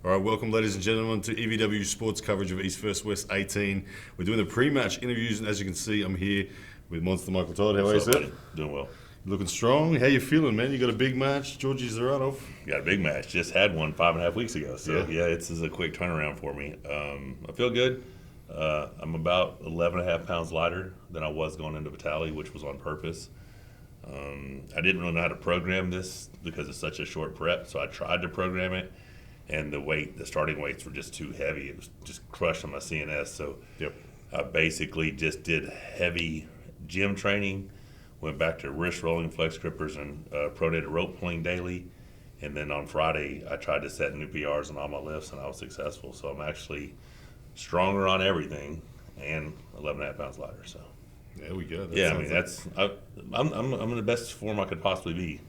All right, welcome, ladies and gentlemen, to EVW Sports coverage of East First West 18. We're doing the pre-match interviews, and as you can see, I'm here with Monster Michael Todd. How are you, sir? Doing well. Looking strong. How you feeling, man? You got a big match, Georgie Zaranov. Got a big match. Just had one 5.5 weeks ago. So, yeah, it's a quick turnaround for me. I feel good. I'm about 11.5 pounds lighter than I was going into Vitaly, which was on purpose. I didn't really know how to program this because it's such a short prep, so I tried to program it. And the starting weights were just too heavy. It was just crushing my CNS. So I basically just did heavy gym training, went back to wrist rolling, flex grippers, and pronated rope pulling daily. And then on Friday, I tried to set new PRs on all my lifts, and I was successful. So I'm actually stronger on everything and 11.5 pounds lighter. So there we go. I'm in the best form I could possibly be,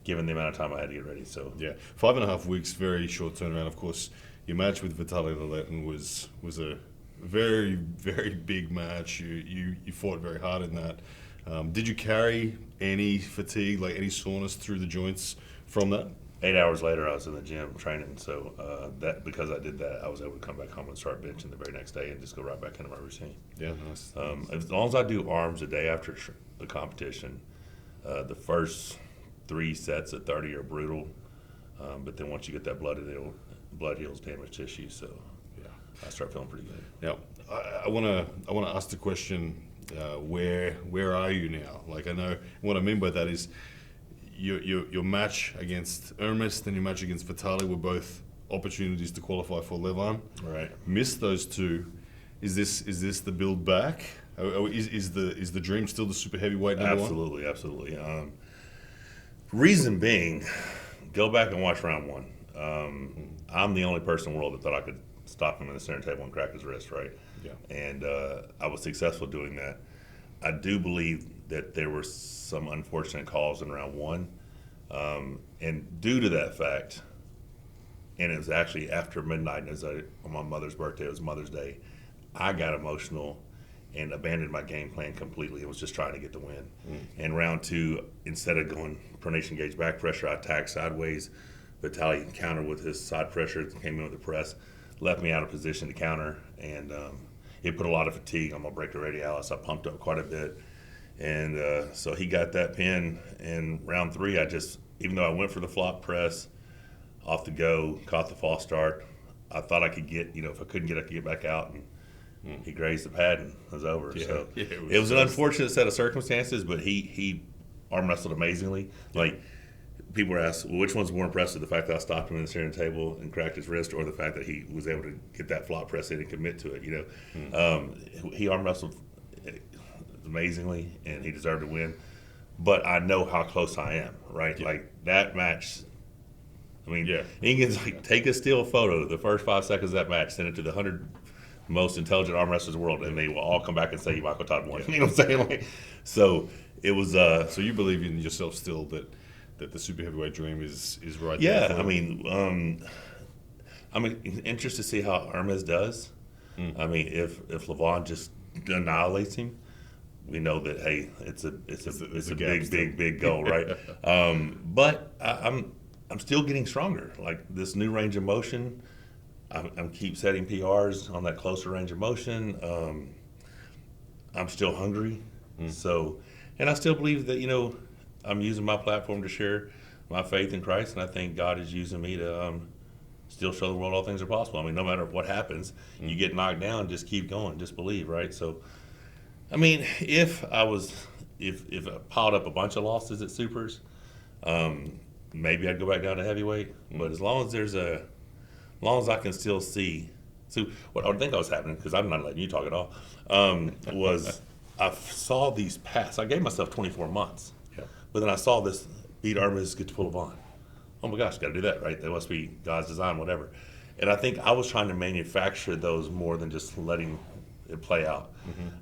given the amount of time I had to get ready. So 5.5 weeks, very short turnaround. Of course, your match with Vitaly Laletin was a very, very big match. You fought very hard in that. Did you carry any fatigue, like any soreness through the joints from that? 8 hours later, I was in the gym training. So because I did that, I was able to come back home and start benching the very next day and just go right back into my routine. Yeah, nice. As long as I do arms a day after the competition, the first 3 sets of 30 are brutal, but then once you get that blood heals damaged tissue. So I start feeling pretty good. Now, I want to ask the question: where are you now? Like, I know what I mean by that is your match against Ernest and your match against Vitaly were both opportunities to qualify for Levan. Right. Missed those two. Is this the build back? Is the dream still the super heavyweight number one? Absolutely. Reason being, go back and watch round 1. I'm the only person in the world that thought I could stop him in the center table and crack his wrist, right? Yeah. And I was successful doing that. I do believe that there were some unfortunate calls in round 1. And due to that fact, and it was actually after midnight, on my mother's birthday, it was Mother's Day, I got emotional and abandoned my game plan completely. It was just trying to get the win. And round 2, instead of going pronation gauge back pressure, I attacked sideways. Vitaly countered with his side pressure, came in with the press, left me out of position to counter, and it put a lot of fatigue on my brachioradialis. I pumped up quite a bit. And so he got that pin. And round 3, even though I went for the flop press, off the go, caught the false start, I thought I could get, if I couldn't get, I could get back out. And he grazed the pad and it was over. It was an unfortunate set of circumstances, but he arm wrestled amazingly. Like, people were asked, well, which one's more impressive, the fact that I stopped him in the center table and cracked his wrist, or the fact that he was able to get that flop press in and commit to it? He arm wrestled amazingly, and he deserved to win. But I know how close I am, right? Yeah. Like, that match, he can take a still photo the first 5 seconds of that match, send it to the 100 most intelligent arm wrestlers in the world, and they will all come back and say Michael Todd won. You know what I'm saying? So it was. So you believe in yourself still that the super heavyweight dream is right there? Yeah, I'm interested to see how Hermes does. If Levon just annihilates him, we know that it's a big goal, right? But I'm still getting stronger. Like, this new range of motion. I'm keep setting PRs on that closer range of motion. I'm still hungry. So, and I still believe that, I'm using my platform to share my faith in Christ, and I think God is using me to still show the world all things are possible. No matter what happens, you get knocked down, just keep going, just believe, right? So, if I piled up a bunch of losses at supers, maybe I'd go back down to heavyweight. But as long as I can still see. So what I think was happening, because I'm not letting you talk at all, was I saw these paths. I gave myself 24 months. Yeah. But then I saw this beat Armist, get to pull Levon. Oh my gosh, got to do that, right? That must be God's design, whatever. And I think I was trying to manufacture those more than just letting it play out.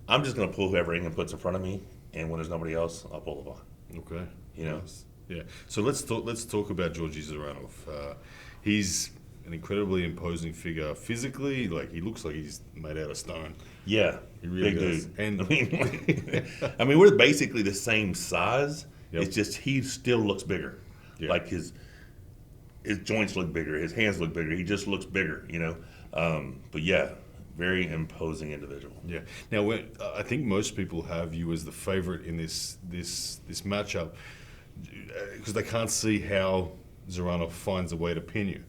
I'm just going to pull whoever England puts in front of me, and when there's nobody else, I'll pull Levon. Okay. Nice. Yeah. So let's talk about Georgie Zaranov. He's an incredibly imposing figure physically. Like, he looks like he's made out of stone. Yeah, he really big does. Dude. And we're basically the same size. Yep. It's just he still looks bigger. Yeah. Like, his his joints look bigger, his hands look bigger. He just looks bigger, you know. But yeah, very imposing individual. Yeah. Now, I think most people have you as the favorite in this matchup because they can't see how Zharanov finds a way to pin you.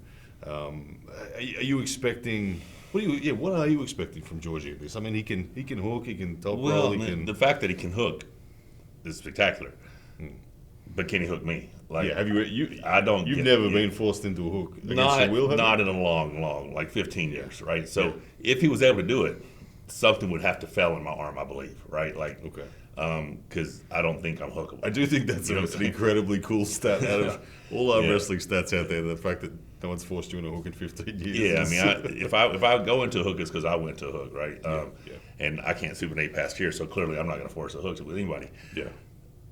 Are you expecting? What are you expecting from Georgie in this? I mean, he can hook, he can top roll, he can. The fact that he can hook is spectacular. But can he hook me? Like, Yeah, have you? I don't. You've get- never yeah. been forced into a hook against your will, have Not you? in a long, like 15 years, right? So if he was able to do it, something would have to fail in my arm, I believe, right? Like, Okay. because I don't think I'm hookable. I do think that's You know an what I'm saying? incredibly cool stat out of all our Yeah. wrestling stats out there. The fact that no one's forced you in a hook in 15 years. Yeah, I is- mean, if I go into a hook, it's because I went to a hook, right? Yeah. And I can't supinate past here, so clearly I'm not going to force a hook with anybody. yeah.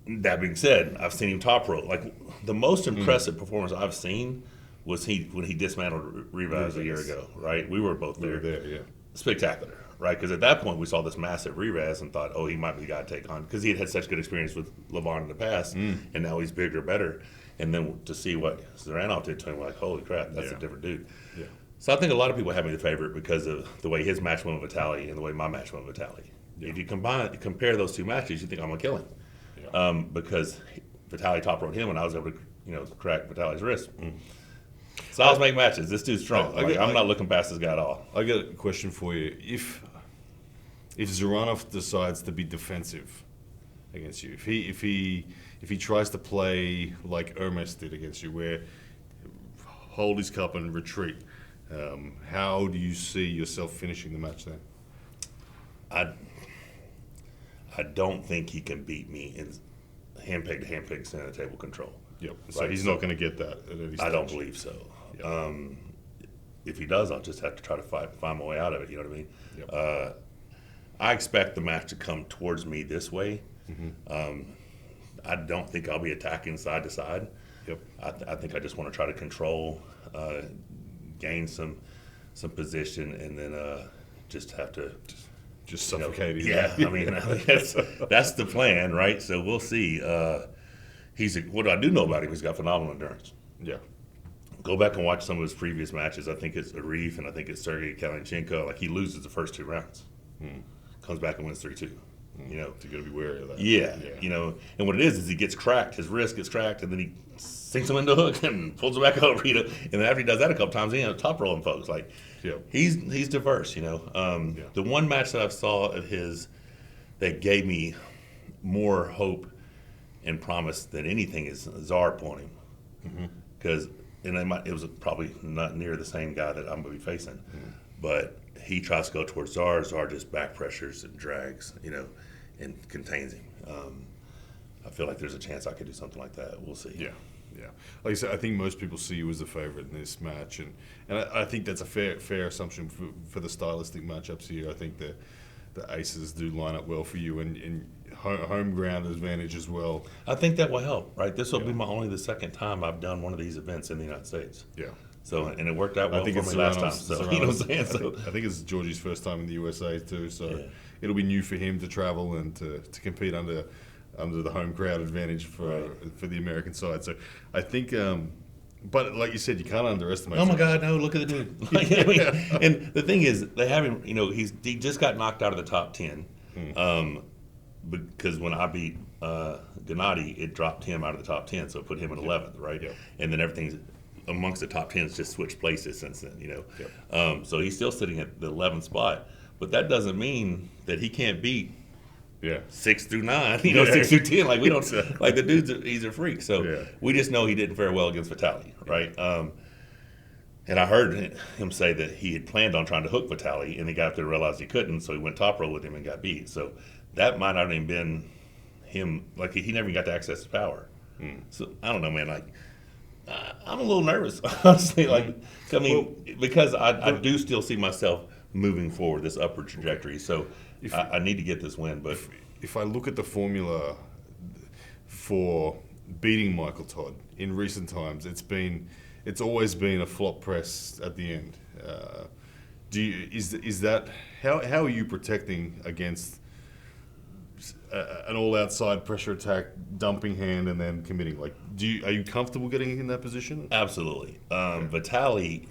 That being said, I've seen him top rope. Like the most impressive performance I've seen was when he dismantled Rivas a year ago, right? We were both We there. were there, yeah. Spectacular, right? Because at that point we saw this massive Rivas and thought, oh, he might be the guy to take on because he had such good experience with LeVon in the past, and now he's bigger, better. And then to see what Zharanov did to him, like, holy crap, that's Yeah. a different dude. Yeah. So I think a lot of people have me the favorite because of the way his match went with Vitali and the way my match went with Vitali. Yeah. If you compare those two matches, you think I'm gonna kill him, Yeah. because Vitali top rode him and I was able to, crack Vitali's wrist. So I was making matches. This dude's strong. I'm not looking past this guy at all. I got a question for you. If Zharanov decides to be defensive against you, if he tries to play like Hermes did against you, where hold his cup and retreat, how do you see yourself finishing the match then? I don't think he can beat me in hand-peg to hand-peg center table control. Yep. So Right, he's so- not going to get that at any stage. I don't believe so. Yeah. If he does, I'll just have to try to find my way out of it. You know what I mean? Yep. I expect the match to come towards me this way. Mm-hmm. I don't think I'll be attacking side to side. Yep. I think I just want to try to control, gain some position, and then just have to. Just you know, suffocate him. yeah, I mean that's the plan, right? So we'll see. What I do know about him, he's got phenomenal endurance. Yeah. Go back and watch some of his previous matches. I think it's Arif and I think it's Sergey Kalinchenko. Like he loses the first 2 rounds, comes back and wins 3-2. You know, So you got to be wary of that. yeah, you know, and what it is he gets cracked, his wrist gets cracked, and then he sinks him into a hook and pulls him back over. You know, and then after he does that a couple times, he ends up top rolling folks. Like Yeah. he's diverse. You know, the one match that I saw of his that gave me more hope and promise than anything is Czar pulling him because it was probably not near the same guy that I'm going to be facing, but he tries to go towards Czar. Czar just back pressures and drags, and contains him. I feel like there's a chance I could do something like that. We'll see. Yeah, yeah. Like I said, I think most people see you as the favorite in this match, and I think that's a fair assumption for the stylistic matchups here. I think the aces do line up well for you, and home ground advantage as well. I think that will help, right? This will be only the second time I've done one of these events in the United States. Yeah. So, and it worked out well I think for it's me last time. Serrano's- So, you know what I'm saying? So, I think it's Georgie's first time in the USA too, so Yeah. it'll be new for him to travel and to compete under the home crowd advantage for the American side. So I think, but like you said, you can't underestimate. oh my God, no! Look at the dude. Like, I mean, and the thing is, they have him. He just got knocked out of the top 10. Because when I beat Gennady, it dropped him out of the top 10, so it put him at 11th, right? Yeah. And then everything's amongst the top 10's just switched places since then, Yep. So he's still sitting at the 11th spot, but that doesn't mean that he can't beat Yeah. 6 through 9, Yeah. 6 through 10. Like we don't, Exactly. like the dude's he's a freak. So Yeah. we just know he didn't fare well against Vitali, right? And I heard him say that he had planned on trying to hook Vitali, and he got up there and realized he couldn't, so he went top row with him and got beat. So that might not have even been him. Like he never even got to access his power. So I don't know, man. Like I'm a little nervous, honestly. Like I mean, because I do still see myself moving forward this upward trajectory. So I need to get this win. But If I look at the formula for beating Michael Todd in recent times, it's always been a flop press at the end. Is that how are you protecting against an all-outside pressure attack, dumping hand, and then committing. Like, are you comfortable getting in that position? Absolutely. Vitaly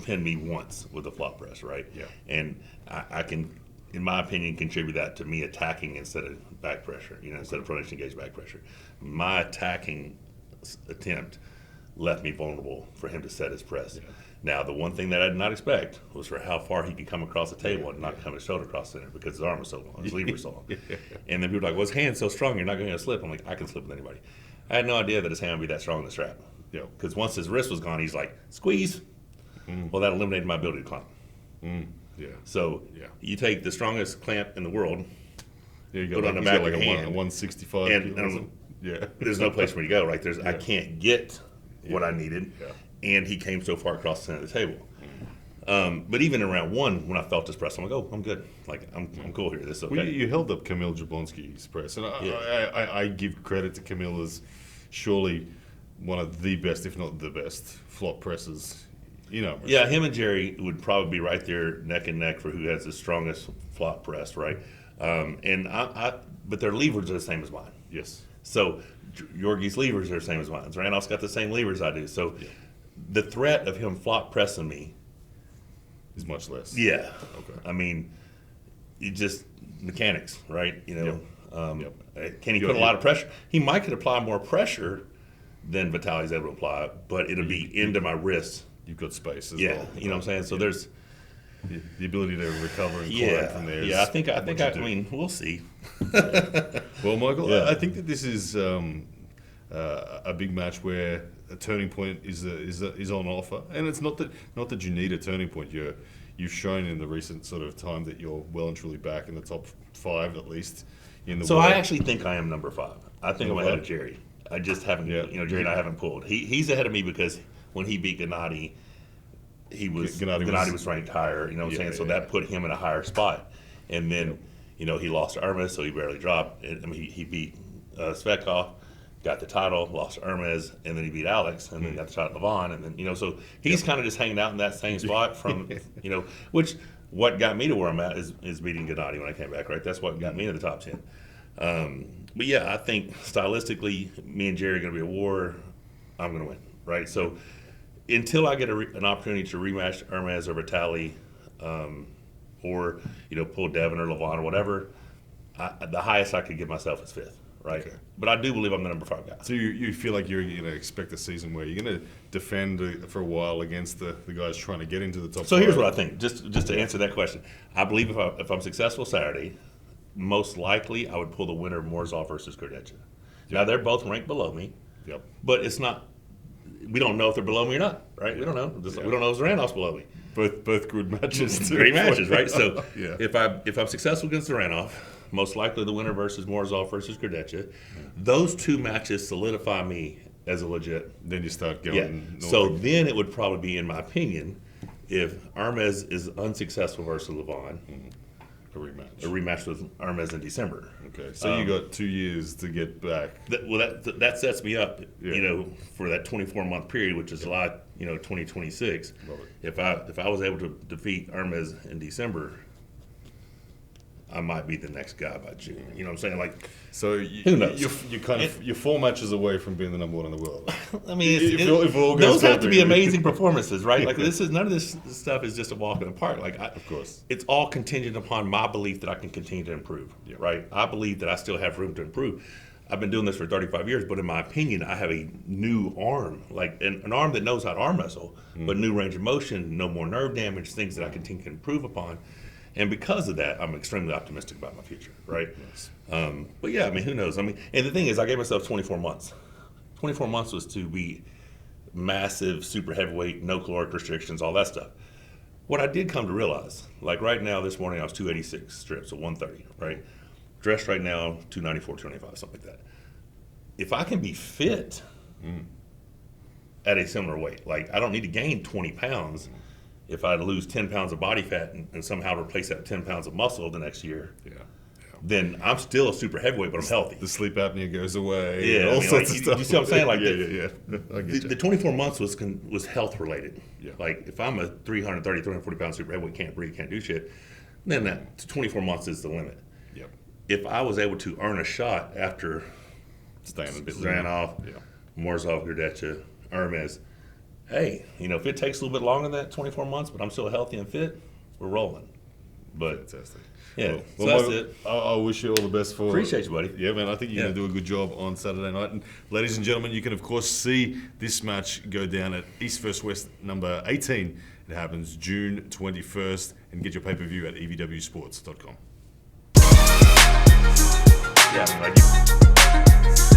pinned me once with a flop press, right? Yeah. And I can, in my opinion, contribute that to me attacking instead of back pressure, instead of pronation engaged back pressure. My attacking attempt left me vulnerable for him to set his press. Yeah. Now, the one thing that I did not expect was for how far he could come across the table and not come his shoulder across the center because his arm was so long, his lever was so long. And then people were like, well, his hand's so strong, you're not going to slip. I'm like, I can slip with anybody. I had no idea that his hand would be that strong in the strap. Because once his wrist was gone, he's like, squeeze. Well, that eliminated my ability to climb. So you take the strongest clamp in the world, you put it on the back of your hand. A 165. And there's no place for me to go. Right? I can't get what I needed. And he came so far across the center of the table. But even in round one, when I felt his press, I'm like, oh, I'm good. Like, I'm cool here. This is okay. Well, you held up Kamil Jablonski's press. And I give credit to Kamil as surely one of the best, if not the best, flop presses. Yeah, him and Jerry would probably be right there neck and neck for who has the strongest flop press, right? But their levers are the same as mine. Yes. So Yorgi's levers are the same as mine. Randolph's got the same levers I do. So the threat of him flop pressing me is much less. Yeah. Okay. I mean, you just mechanics, right? Can he Yep. put a lot of pressure? He might could apply more pressure than Vitaly's able to apply, but it'll be into my wrist. You've got space as well. well. You know what I'm saying? So there's the ability to recover and climb from there. Yeah, I mean, we'll see. Well, Michael, I think that this is a big match where a turning point is on offer, and it's not that you need a turning point. You've shown in the recent sort of time that you're well and truly back in the top 5 at least in the. So world. I actually think I am number 5. I think I'm ahead of Jerry. I just haven't. Jerry and I haven't pulled. He's ahead of me because when he beat Gennady, Gennady was ranked higher. You know what I'm saying? So that put him in a higher spot, and then he lost to Hermes, so he barely dropped. I mean, he beat Svetkov, got the title, lost to Hermes, and then he beat Alex, and then got the title of Levon, and then so he's kind of just hanging out in that same spot from which what got me to where I'm at is beating Gennady when I came back. Right, that's what got me in the top 10. But yeah, I think stylistically, me and Jerry are going to be a war. I'm going to win. Right, so until I get an opportunity to rematch Hermes or Vitaly, or pull Devin or Levon or whatever, the highest I could give myself is 5th. Right, okay. But I do believe I'm the number 5 guy. So you feel like you're going to expect a season where you're going to defend for a while against the guys trying to get into the top. So here's what I think. Just to answer that question, I believe if I'm successful Saturday, most likely I would pull the winner of Morozov versus Kardeccia. Yep. Now they're both ranked below me. Yep. But it's not. We don't know if they're below me or not, right? We don't know. We don't know if Randolph's below me. Both good matches. Great matches, right? So if I'm successful against Randolph, most likely the winner versus Morozov versus Kardeccia. Those 2 matches solidify me as a legit. Then you start going. Yeah. So then it would probably be, in my opinion, if Hermes is unsuccessful versus Levon, a rematch. A rematch with Hermes in December. Okay, so you got 2 years to get back. That sets me up, for that 24-month period, which is July, 2026. Love it. If I was able to defeat Hermes in December, I might be the next guy by June. You know what I'm saying? Like, so who knows? You're 4 matches away from being the number 1 in the world. I mean, if all goes those have to be amazing performances, right? Like none of this stuff is just a walk in the park. Like, of course, it's all contingent upon my belief that I can continue to improve. Yeah. Right? I believe that I still have room to improve. I've been doing this for 35 years, but in my opinion, I have a new arm, like an arm that knows how to arm wrestle, but new range of motion, no more nerve damage, things that I continue to improve upon. And because of that, I'm extremely optimistic about my future, right? Yes. But yeah, I mean, who knows? I mean, and the thing is, I gave myself 24 months. 24 months was to be massive, super heavyweight, no caloric restrictions, all that stuff. What I did come to realize, like right now, this morning I was 286 strips, so 130, right? Dressed right now, 294, 295, something like that. If I can be fit at a similar weight, like I don't need to gain 20 pounds. If I lose 10 pounds of body fat and somehow replace that with 10 pounds of muscle the next year, then I'm still a super heavyweight, but I'm healthy. The sleep apnea goes away. Yeah, all sorts of stuff. You see what I'm saying? Like, I get you. The 24 months was health related. Yeah. Like, if I'm a 330, 340 pound super heavyweight, can't breathe, can't do shit, then that 24 months is the limit. Yep. if I was able to earn a shot after Staying a bit Zranov, Yeah. Morzov, Gardetcha, Hermes, hey, if it takes a little bit longer than that, 24 months, but I'm still healthy and fit, we're rolling. But Fantastic. yeah, so Well, that's Michael, it. I wish you all the best for. Appreciate you, buddy. Yeah, man. I think you're going to do a good job on Saturday night. And ladies and gentlemen, you can of course see this match go down at East vs West number 18. It happens June 21st, and get your pay-per-view at evwsports.com. Yeah, like